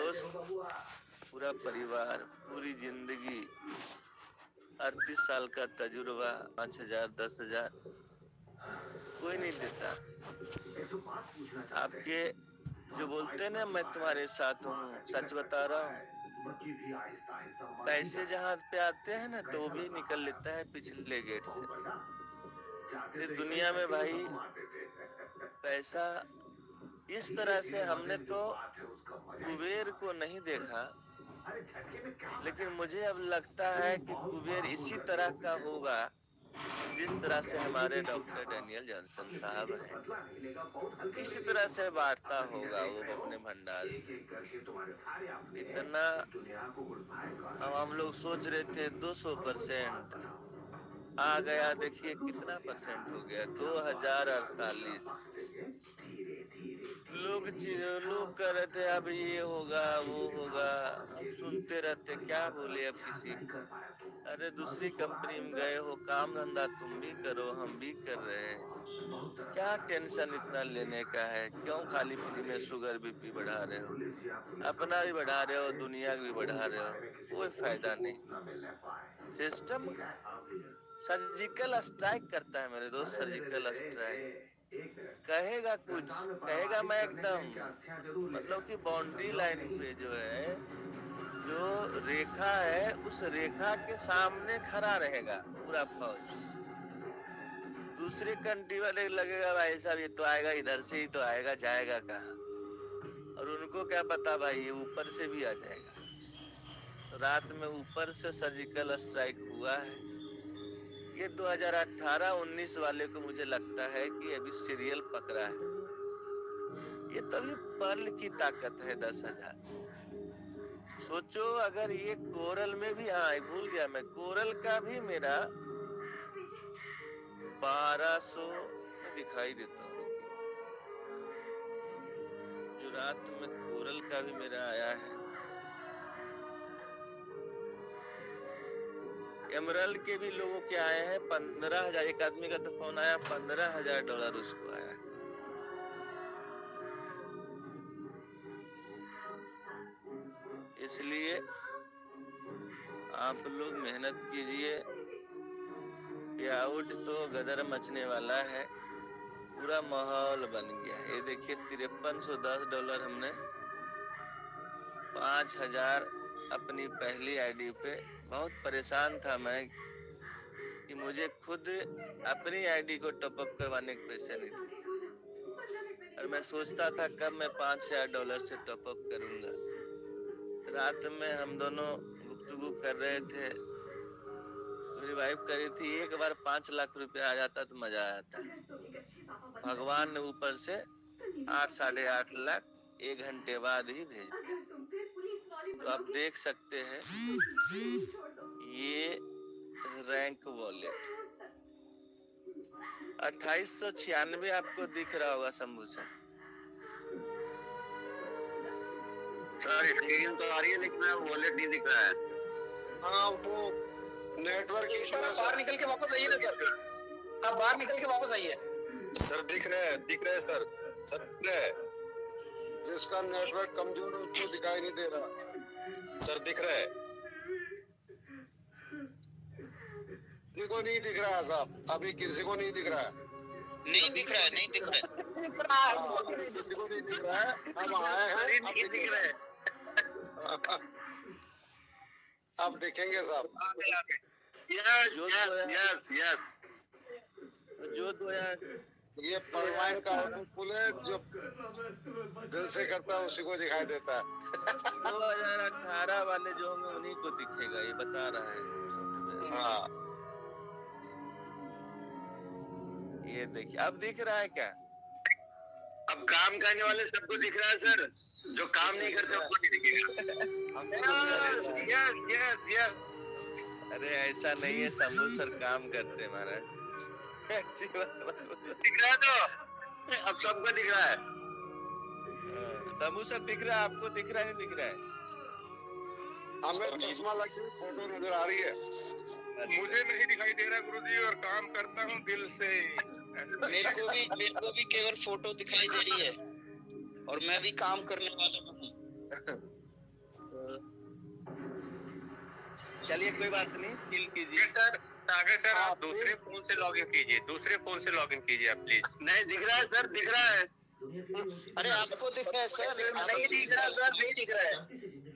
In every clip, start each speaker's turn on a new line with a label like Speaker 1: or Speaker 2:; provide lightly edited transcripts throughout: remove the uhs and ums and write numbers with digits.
Speaker 1: दोस्त, पूरा परिवार, पूरी जिंदगी, 38 साल का तजुर्बा, 5,000 10,000 कोई नहीं देता। आपके जो बोलते हैं ना मैं तुम्हारे साथ हूँ, सच बता रहा हूँ, पैसे जहाँ पे आते हैं ना तो वो भी निकल लेता है पिछले गेट से। तो दुनिया में भाई पैसा इस तरह से हमने तो कुबेर को नहीं देखा, लेकिन मुझे अब लगता है कि कुबेर इसी तरह का होगा जिस तरह से हमारे डॉक्टर डेनियल जॉनसन साहब हैं, किसी तरह से बांटता होगा वो अपने भंडार से। इतना अब हम लोग सोच रहे थे 200% आ गया, देखिए कितना परसेंट हो गया, 2048। लोग कह रहे थे अब ये होगा वो होगा, हम सुनते रहते, क्या बोले अब किसी को। अरे दूसरी कंपनी में गए हो, काम धंधा तुम भी करो, हम भी कर रहे हैं, क्या टेंशन इतना लेने का है, क्यों खाली पीली में शुगर बीपी बढ़ा रहे हो, अपना भी बढ़ा रहे हो, दुनिया भी बढ़ा रहे हो, कोई फायदा नहीं। सिस्टम सर्जिकल स्ट्राइक करता है मेरे दोस्त, सर्जिकल स्ट्राइक। कहेगा कुछ, कहेगा मैं एकदम मतलब कि बाउंड्री लाइन पे जो है, जो रेखा है उस रेखा के सामने खड़ा रहेगा पूरा फौज। दूसरे कंट्री वाले लगेगा भाई साहब ये तो आएगा इधर से ही तो आएगा, जाएगा कहाँ, और उनको क्या पता भाई ये ऊपर से भी आ जाएगा। तो रात में ऊपर से सर्जिकल स्ट्राइक हुआ है। ये 2018-19 वाले को मुझे लगता है कि अभी सीरियल पकड़ा है। ये तभी पर्ल की ताकत है 10,000। सोचो अगर ये कोरल में भी, हाँ भूल गया मैं, कोरल का भी मेरा 1200 में दिखाई देता हूँ। जो रात में कोरल का भी मेरा आया है, एमरल्ड के भी लोगों के आए हैं 15,000। एक आदमी का तो फोन आया $15,000 उसको आया है। इसलिए आप लोग मेहनत कीजिए, पेआउट तो गदर मचने वाला है, पूरा माहौल बन गया। ये देखिए $5310 हमने 5,000 अपनी पहली आईडी पे। बहुत परेशान था मैं कि मुझे खुद अपनी आईडी को टॉपअप करवाने के पैसे नहीं थे, और मैं सोचता था कब मैं $5,000 से टॉपअप करूंगा। रात में हम दोनों गुफ्तगू कर रहे थे, तो मेरी वाइफ कह रही थी एक बार 5 लाख रुपया आ जाता तो मजा आता। भगवान ने ऊपर से 8 साढ़े 8 लाख 1 घंटे बाद ही भेज दिया। तो आप देख सकते हैं ये रैंक वॉलेट 2896 आपको दिख रहा होगा शंभू सर।
Speaker 2: स्क्रीन तो आ रही है लेकिन वॉलेट नहीं दिख रहा है।
Speaker 3: हाँ वो नेटवर्क इशू है।
Speaker 4: बाहर निकल के वापस आइए ना सर, आप बाहर निकल के वापस आइए
Speaker 3: सर। दिख रहे हैं सर, सब दिख रहा है। जिसका नेटवर्क कमजोर है उसको दिखाई नहीं दे रहा सर। दिख रहा है, किसी को नहीं दिख रहा है साहब, अभी किसी को नहीं दिख रहा है।
Speaker 4: नहीं दिख रहा है, नहीं दिख रहा है,
Speaker 3: किसी को नहीं दिख रहा है। हम आए हैं,
Speaker 4: नहीं दिख रहा है।
Speaker 3: अब दिखेंगे साहब।
Speaker 1: जो 2000
Speaker 3: ये परमानेंट का पुल है, जो दिल से करता है उसी को दिखाई देता है।
Speaker 1: 2018 वाले जो होंगे उन्हीं को दिखेगा, ये बता रहा है।
Speaker 3: हाँ
Speaker 1: ये देखिए अब दिख रहा है क्या?
Speaker 2: अब काम करने वाले सबको दिख रहा है सर, जो काम नहीं करते उनको नहीं दिखेगा।
Speaker 1: अरे ऐसा नहीं है, शंभू सर काम करते महाराज।
Speaker 2: दिख रहा है तो अब सबको दिख रहा है।
Speaker 1: शंभू सर दिख रहा है, आपको दिख रहा है नहीं दिख रहा है?
Speaker 3: हमें चश्मा लगी फोटो नजर आ रही है,
Speaker 5: मुझे नहीं दिखाई दे रहा गुरुजी, और काम करता हूँ दिल से।
Speaker 4: मेरे को भी केवल फोटो दिखाई दे रही है, और मैं भी काम करने वाला हूँ।
Speaker 1: चलिए कोई बात नहीं, चिल कीजिए
Speaker 5: सर सागर सर, आप दूसरे फोन से लॉगिन कीजिए, दूसरे फोन से लॉगिन कीजिए आप प्लीज।
Speaker 2: नहीं दिख रहा है सर, दिख रहा है।
Speaker 4: अरे आपको दिख रहा है सर?
Speaker 2: नहीं दिख रहा सर, नहीं दिख रहा है।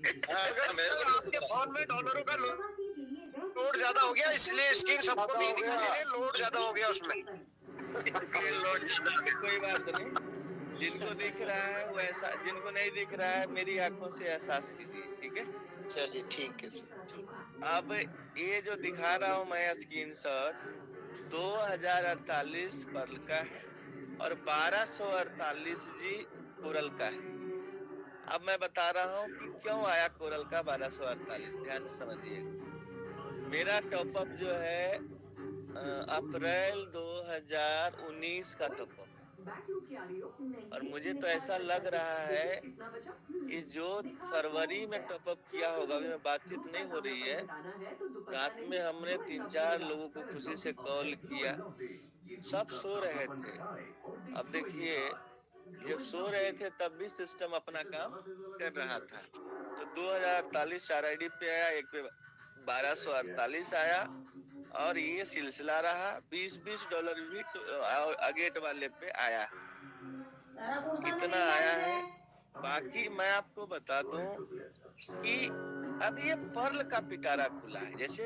Speaker 3: मेरे को
Speaker 2: आपके फोन में डॉलरों का लोड ज्यादा हो गया, इसलिए स्क्रीन सबको नहीं दिखाई दे रही, लोड ज्यादा हो गया उसमें।
Speaker 1: लोड ज्यादा, कोई बात नहीं। जिनको दिख रहा है वो ऐसा, जिनको नहीं दिख रहा है मेरी आंखों से एहसास कीजिए, ठीक है?
Speaker 4: चलिए ठीक है सर।
Speaker 1: अब ये जो दिखा रहा हूँ मैं स्क्रीनशॉट 2048 पर्ल का है और 1248 जी कोरल का है। अब मैं बता रहा हूँ कि क्यों आया कोरल का 1248, ध्यान से समझिएगा। मेरा टॉपअप जो है अप्रैल 2019 का टॉपअप है और मुझे तो ऐसा लग रहा है कि जो फरवरी में टॉपअप किया होगा, अभी में बातचीत नहीं हो रही है, रात में हमने 3-4 लोगों को खुशी से कॉल किया, सब सो रहे थे। अब देखिए जब सो रहे थे तब भी सिस्टम अपना काम कर रहा था। तो 2048 4 आईडी पे आया, एक पे 1248 आया और ये सिलसिला रहा। $20 भी अगेट वाले पे आया, इतना आया है। बाकी मैं आपको बता दूं कि अब ये पर्ल का पिटारा खुला है। जैसे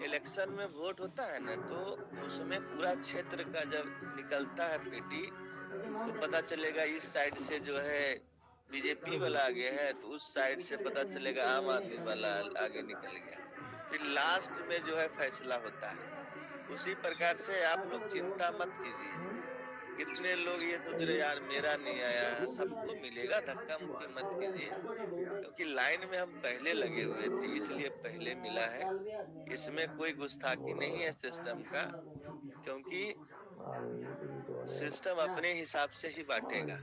Speaker 1: इलेक्शन में वोट होता है ना, तो उसमें पूरा क्षेत्र का जब निकलता है पेटी तो पता चलेगा इस साइड से जो है बीजेपी वाला आगे है, तो उस साइड से पता चलेगा आम आदमी वाला आगे निकल गया। फिर लास्ट में जो है फैसला होता है। उसी प्रकार से आप लोग चिंता मत कीजिए। कितने लोग ये सोच रहे यार मेरा नहीं आया, सबको मिलेगा, धक्का मुक्की मत कीजिए, क्योंकि लाइन में हम पहले लगे हुए थे इसलिए पहले मिला है। इसमें कोई गुस्ताखी नहीं है सिस्टम का, क्योंकि सिस्टम अपने हिसाब से ही बांटेगा।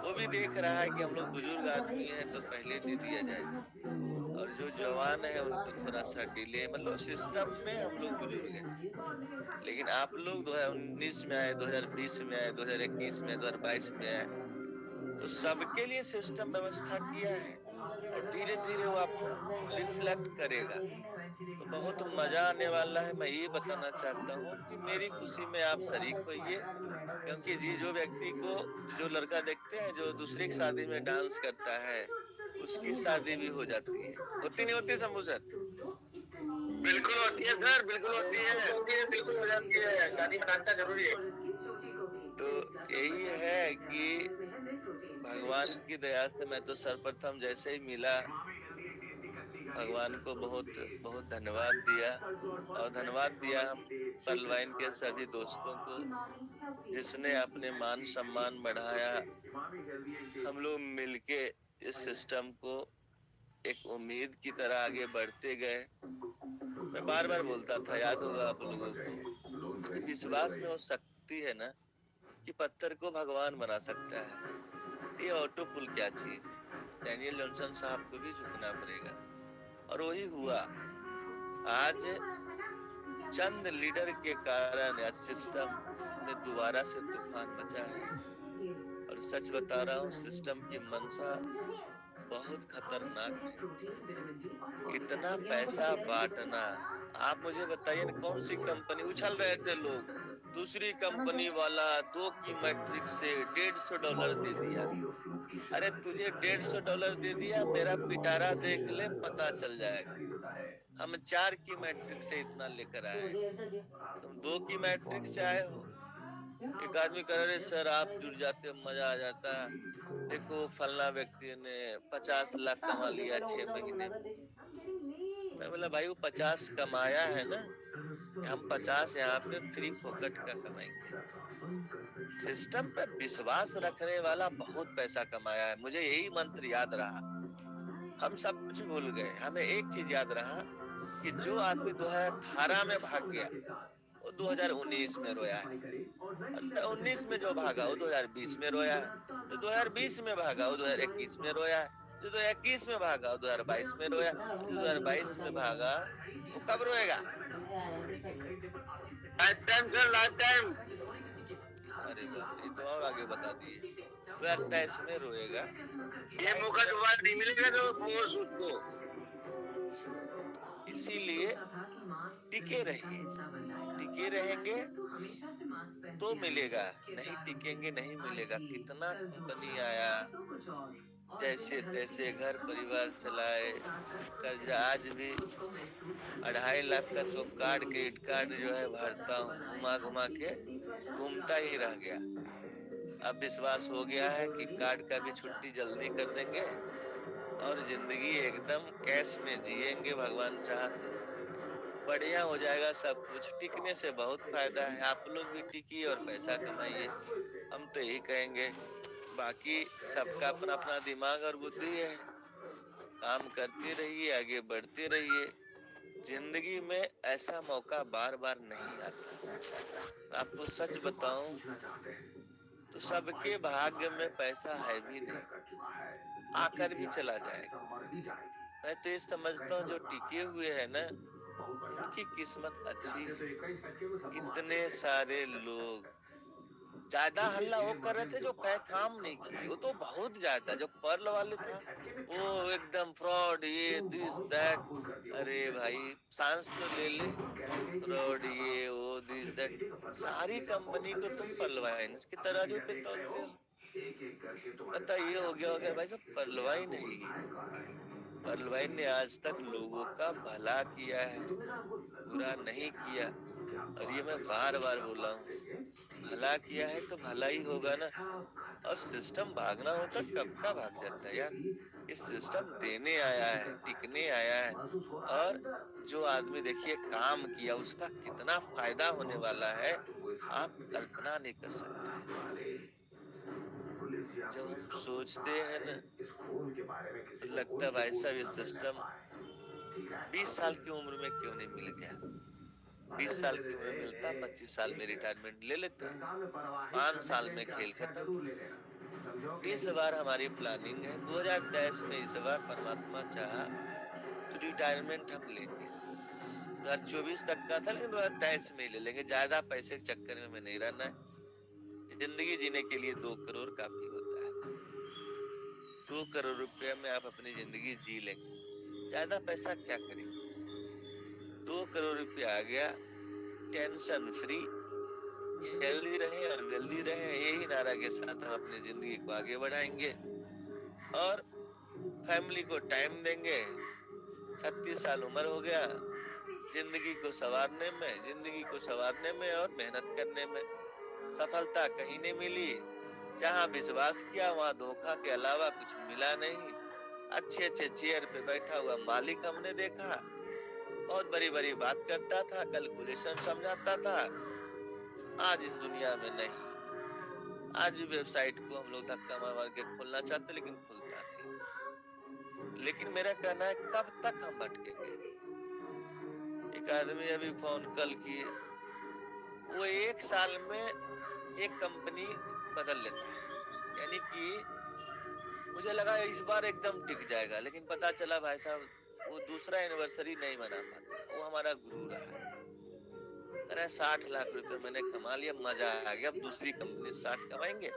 Speaker 1: वो भी देख रहा है कि हम लोग बुजुर्ग आदमी हैं तो पहले दे दिया जाए, और जो जवान है उनको थोड़ा सा डिले, मतलब सिस्टम में हम लोग बुजुर्ग हैं। लेकिन आप लोग 2019 में आए, 2020 में आए, 2021 में, 2022 में आए, तो सबके लिए सिस्टम व्यवस्था किया है और धीरे धीरे वो आपको रिफ्लेक्ट करेगा। तो बहुत मजा आने वाला है। मैं ये बताना चाहता हूँ कि मेरी खुशी में आप शरीक होइए, क्योंकि जी जो व्यक्ति को, जो लड़का देखते हैं जो दूसरे की शादी में डांस करता है, उसकी शादी भी हो जाती है। होती नहीं होती शंभू सर?
Speaker 2: बिल्कुल होती है सर, बिल्कुल होती है, बिल्कुल हो जाती है। शादी में डांसना जरूरी है।
Speaker 1: तो यही है कि भगवान की दया से मैं तो सर्वप्रथम जैसे ही मिला भगवान को बहुत बहुत धन्यवाद दिया, और धन्यवाद दिया हम पर्लवाइन के सभी दोस्तों को जिसने अपने मान सम्मान बढ़ाया। हम लोग मिलके इस सिस्टम को एक उम्मीद की तरह आगे बढ़ते गए। मैं बार बार बोलता था, याद होगा आप लोगों को, कि विश्वास में वो शक्ति है ना कि पत्थर को भगवान बना सकता है। ये ऑटो पुल क्या चीज है, डैनियल जॉनसन साहब को भी झुकना पड़ेगा, और वही हुआ। आज चंद लीडर के कारण आज सिस्टम में दोबारा से तूफान मचा है, और सच बता रहा हूँ सिस्टम की मंशा बहुत खतरनाक है। इतना पैसा बांटना, आप मुझे बताइए ना, कौन सी कंपनी, उछल रहे थे लोग, दूसरी कंपनी वाला 2 की मैट्रिक्स से $150 दे दिया। अरे तुझे $150 दे दिया, मेरा पिटारा देख ले, पता चल जाएगा। हम 4 की मैट्रिक से इतना लेकर आए, तुम 2 की मैट्रिक से आए हो। एक आदमी कह रहे सर आप जुड़ जाते मजा आ जाता, देखो फलना व्यक्ति ने 50 लाख कमा लिया 6 महीने में। मैं बोला भाई वो 50 कमाया है ना, हम 50 यहाँ पे फ्री फोकट का कमाएंगे। सिस्टम पे विश्वास रखने वाला बहुत पैसा कमाया है। मुझे यही मंत्र याद रहा, हम सब कुछ भूल गए। हमें एक चीज याद रहा कि जो आदमी 2018 में भाग गया वो 2019 में रोया है, 19 में जो भागा वो 2020 में रोया है, जो 2020 में भागा वो 2021 में रोया है, जो 2021 में भागा वो 2022 में रोया, जो 2022 में भागा वो कब रोएगा?
Speaker 2: Life time.
Speaker 1: अरे बाप रे, तो और आगे बता दिए, 2023 में रोएगा।
Speaker 2: ये मौका दोबारा नहीं मिलेगा तो वो उसको।
Speaker 1: इसीलिए टिके रहिए, टिके रहेंगे तो मिलेगा, नहीं टिकेंगे नहीं मिलेगा। कितना कंपनी आया, जैसे तैसे घर परिवार चलाए, कर्जा आज भी 2.5 लाख का तो कार्ड, क्रेडिट कार्ड जो है भरता हूँ, घुमा घुमा के घूमता ही रह गया। अब विश्वास हो गया है कि कार्ड का भी छुट्टी जल्दी कर देंगे और जिंदगी एकदम कैश में जिएंगे, भगवान चाहा तो बढ़िया हो जाएगा सब कुछ। टिकने से बहुत फायदा है, आप लोग भी टिकिए और पैसा कमाइए, हम तो यही कहेंगे। बाकी सबका अपना अपना दिमाग और बुद्धि है, काम करते रहिए, आगे बढ़ते रहिए। जिंदगी में ऐसा मौका बार बार नहीं आता। आपको सच बताऊं तो सबके भाग्य में पैसा है भी नहीं, आकर भी चला जाएगा। मैं तो ये समझता हूँ जो टिके हुए हैं ना, उनकी किस्मत अच्छी है। इतने सारे लोग ज्यादा हल्ला वो कर रहे थे जो काम नहीं किए, वो तो बहुत ज्यादा। जो पर्ल वाले था वो एकदम फ्रॉड, ये दिस दैट। अरे भाई सांस तो ले ले, फ्रॉड ये वो दिस दैट। सारी कंपनी को तुम पर्लवाइन्स की तराजू पे तोलते हो। पता ये हो गया भाई साहब, पर्लवाइन नहीं है। पर्लवाइन ने आज तक लोगों का भला किया है, बुरा नहीं किया। और ये मैं बार बार बोला हूँ, भला किया है तो भला ही होगा ना। और सिस्टम भागना होता कब का भाग जाता है यार। इस सिस्टम देने आया है, टिकने आया है। और जो आदमी देखिए काम किया, उसका कितना फायदा होने वाला है आप कल्पना नहीं कर सकते। जब हम सोचते हैं ना तो लगता है भाई साहब ये सिस्टम 20 साल की उम्र में क्यों नहीं मिल गया। 20 साल की उम्र मिलता, 25 साल में रिटायरमेंट ले लेते, 5 साल में खेल खत्म। इस बार हमारी प्लानिंग है 2023 में, इस बार परमात्मा चाहा तो रिटायरमेंट हम लेंगे। 2024 तक का था लेकिन 2023 में ही ले लेंगे। ज्यादा पैसे के चक्कर में नहीं रहना है। जिंदगी जीने के लिए 2 करोड़ काफी होता है। 2 करोड़ रुपया में आप अपनी जिंदगी जी लेंगे, ज्यादा पैसा क्या करेंगे। 2 करोड़ रुपया आ गया, टेंशन फ्री, हेल्दी रहे और वेल्दी रहे, यही नारा के साथ हम अपनी जिंदगी को आगे बढ़ाएंगे और फैमिली को टाइम देंगे। 36 साल उम्र हो गया, जिंदगी को संवारने में और मेहनत करने में। सफलता कहीं नहीं मिली, जहाँ विश्वास किया वहाँ धोखा के अलावा कुछ मिला नहीं। अच्छे चेयर पे बैठा हुआ मालिक हमने देखा, बहुत बड़ी बड़ी बात करता था, कैलकुलेशन समझाता था। आज इस दुनिया में नहीं। आज वेबसाइट को हम लोग धक्का मार के खोलना चाहते लेकिन खुलता नहीं। लेकिन मेरा कहना है कब तक हम भटकेंगे। एक आदमी अभी फोन कल किए, वो 1 साल में एक कंपनी बदल लेता है। यानी कि मुझे लगा इस बार एकदम टिक जाएगा, लेकिन पता चला भाई साहब वो दूसरा एनिवर्सरी नहीं मना पाता। वो हमारा गुरु रहा। अरे 60 लाख रुपए मैंने कमा लिया, मजा आ गया। अब दूसरी कंपनी 60 कमाएंगे,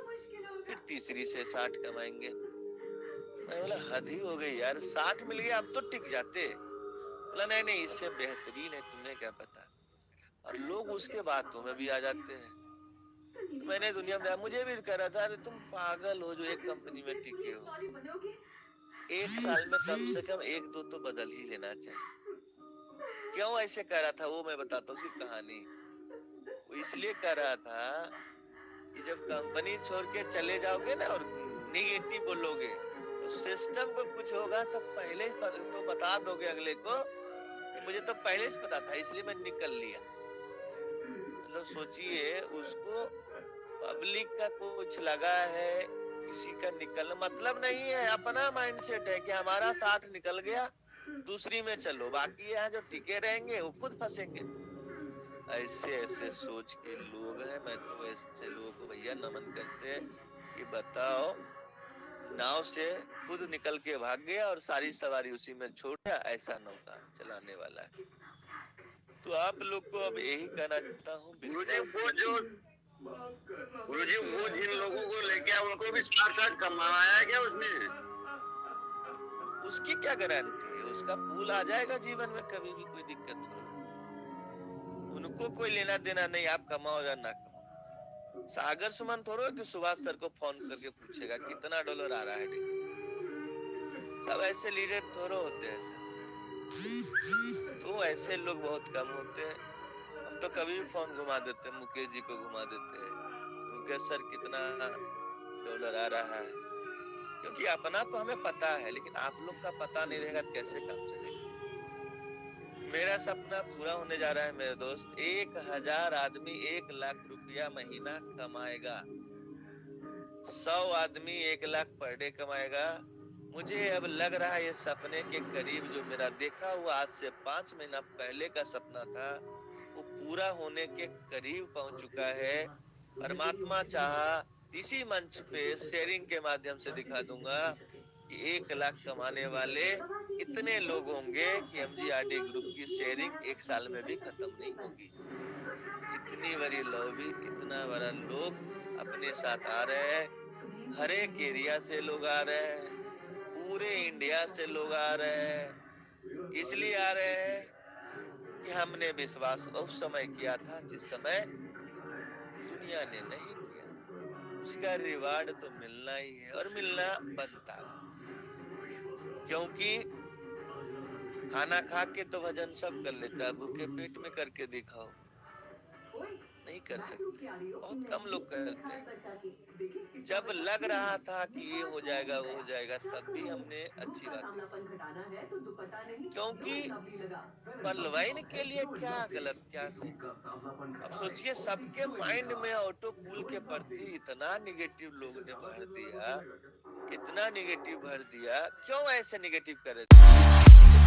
Speaker 1: फिर तीसरी से 60 कमाएंगे। मैं बोला हद ही हो गई यार, 60 मिल गया अब तो टिक जाते। बोला नहीं इससे बेहतरीन है, तुम्हें क्या पता। और लोग उसके बातों में भी आ जाते हैं। तो मैंने दुनिया में मुझे भी कह रहा था, अरे तुम पागल हो जो एक कंपनी में टिके हो। 1 साल में कम से कम 1-2 तो बदल ही लेना चाहिए। क्यों ऐसे कह रहा था वो मैं बताता हूँ उसकी कहानी। वो इसलिए कह रहा था कि जब कंपनी छोड़ के चले जाओगे ना और निगेटिव बोलोगे तो सिस्टम को कुछ होगा तो पहले तो बता दोगे अगले को कि मुझे तो पहले से पता था इसलिए मैं निकल लिया। मतलब सोचिए, उसको पब्लिक का कुछ लगा है, किसी का निकलना मतलब नहीं है। अपना माइंडसेट है कि हमारा 60 निकल गया, दूसरी में चलो, बाकी यहाँ जो टिके रहेंगे वो खुद फंसेंगे। ऐसे सोच के लोग हैं। मैं तो ऐसे लोगों को भैया नमन करते हैं कि बताओ, नाव से खुद निकल के भाग गया और सारी सवारी उसी में छोड़ दिया, ऐसा नौका चलाने वाला है। तो आप लोग को अब यही कहना चाहता हूँ,
Speaker 2: गुरुजी वो जिन लोगों को लेके उनको भी 60 कमाया क्या उसने?
Speaker 1: उसकी क्या गारंटी है? उसका पुल आ जाएगा जीवन में, कभी भी कोई दिक्कत हो। उनको कोई लेना देना नहीं, आप कमाओ या ना कमाओ। सागर सुमन थोड़ा कि सुभाष सर को फोन करके पूछेगा कितना डॉलर आ रहा है डेली। सब ऐसे लीडर थोड़ा होते हैं सर, तो ऐसे लोग बहुत कम होते हैं। हम तो कभी भी फोन घुमा देते हैं, मुकेश जी को घुमा देते हैं, मुकेश सर कितना डॉलर आ रहा है, क्योंकि अपना तो हमें पता है, लेकिन आप लोग का पता नहीं रहेगा तो कैसे काम चलेगा। मेरा सपना पूरा होने जा रहा है मेरे दोस्त। 1000 आदमी 1 लाख रुपया महीना कमाएगा, 100 आदमी 1 लाख पर डे कमाएगा। मुझे अब लग रहा है ये सपने के करीब, जो मेरा देखा हुआ आज से 5 महीना पहले का सपना था, वो पूरा होने के करीब पहुंच चुका है। परमात्मा चाहा इसी मंच पे शेयरिंग के माध्यम से दिखा दूंगा कि 1 लाख कमाने वाले इतने लोग होंगे कि एमजीआरडी ग्रुप की शेयरिंग 1 साल में भी खत्म नहीं होगी। इतनी बड़ी लॉबी, इतना बड़ा लोग अपने साथ आ रहे हैं, हर एक एरिया से लोग आ रहे हैं, पूरे इंडिया से लोग आ रहे हैं। इसलिए आ रहे हैं कि हमने विश्वास उस समय किया था जिस समय दुनिया ने नहीं किया। उसका रिवार्ड तो मिलना ही है, और मिलना बनता है, क्योंकि खाना खा के तो भजन सब कर लेता है, भूखे पेट में करके दिखाओ, नहीं कर सकते, बहुत कम लोग करते हैं। जब लग रहा था कि ये हो जाएगा वो हो जाएगा, तब भी हमने अच्छी बात की, क्योंकि बलवाइन के लिए क्या गलत क्या सही। अब सोचिए, सबके माइंड में ऑटो पुल के प्रति इतना निगेटिव लोग ने भर दिया, इतना निगेटिव भर दिया। क्यों ऐसे निगेटिव कर रहे थे?